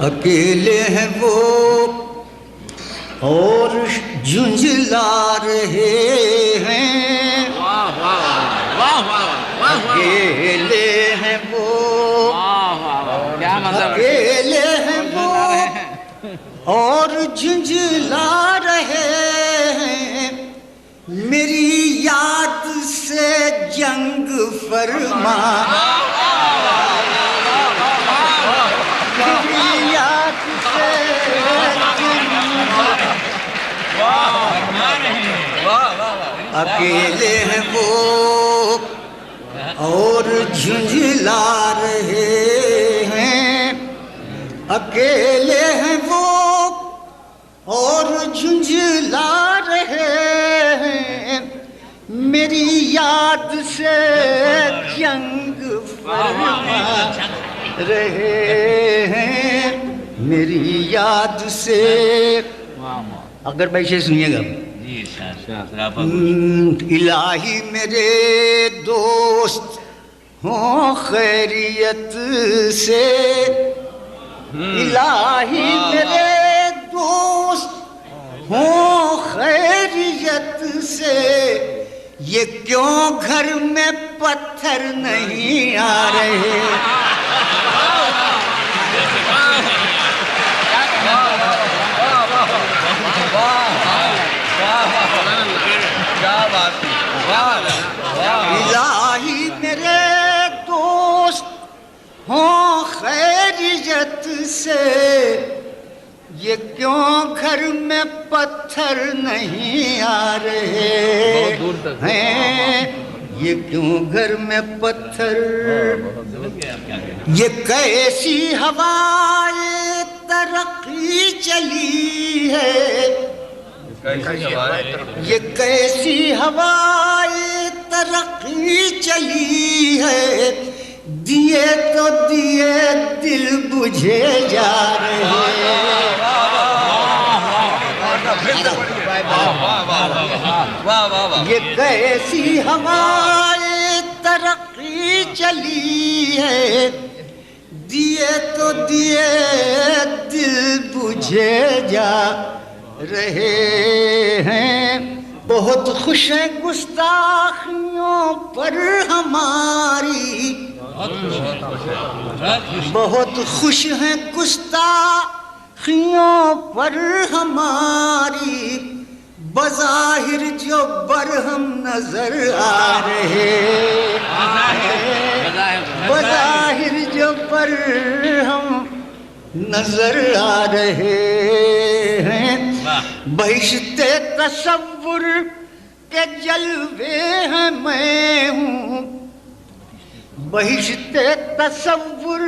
اکیلے ہیں وہ اور جھنجھلا رہے ہیں، اکیلے ہیں وہ، اکیلے ہیں وہ اور جھنجھلا رہے ہیں، میری یاد سے جنگ فرما، میری یاد سے اکیلے ہیں وہ اور جھنجھلا رہے ہیں، اکیلے ہیں وہ اور جھنجھلا رہے ہیں، میری یاد سے جنگ فرما رہے ہیں، میری یاد سے. اگر بھائی سے سنیے گا. الہی میرے دوست ہوں خیریت سے، الہی میرے دوست ہوں خیریت سے، یہ کیوں گھر میں پتھر نہیں آ رہے؟ الہی میرے دوست ہوں خیریت سے، یہ کیوں گھر میں پتھر نہیں آ رہے ہیں، یہ کیوں گھر میں پتھر. یہ کیسی ہوائے ترقی چلی ہے، یہ کیسی ہوائے ترقی چلی ہے، دیے تو دیے دل بجھے جا رہے ہیں. یہ کیسی ہوائے ترقی چلی ہے، دیے تو دیے دل بجھے جا رہے ہیں. بہت خوش ہیں گستاخیوں پر ہماری، بہت خوش ہیں گستاخیوں پر ہماری، بظاہر جو برہم نظر آ رہے ہیں، بظاہر جو برہم نظر آ رہے ہیں، بہشت تصور کے جلوے ہیں میں ہوں، بہشت تصور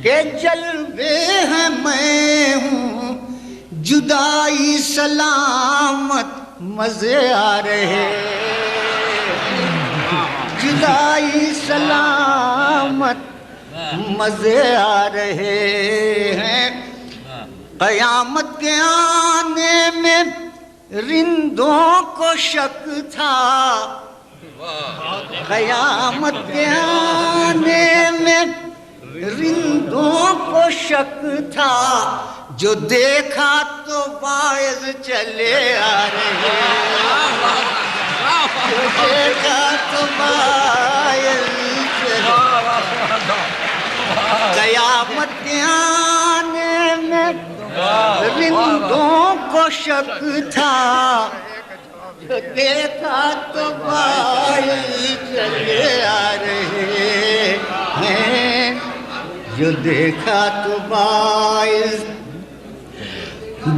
کے جلوے ہیں میں ہوں، جدائی سلامت مزے آ رہے، جدائی سلامت مزے آ رہے ہیں. قیامت کے آنے میں رندوں کو شک تھا، قیامت کے آنے میں رندوں کو شک تھا، جو دیکھا تو باعث چلے آ رہے، جو دیکھا تو باعث چلے. قیامت کے آنے میں رندوں کو شک تھا، جو دیکھا تو باعث چلے آ رہے ہیں، جو دیکھا تو باعث.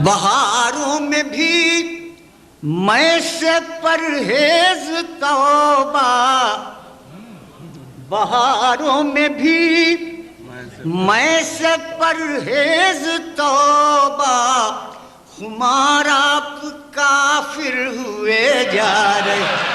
بہاروں میں بھی میں سے پرہیز توبہ، بہاروں میں بھی میں سے پرہیز توبہ، خمار آپ کافر ہوئے جا رہے.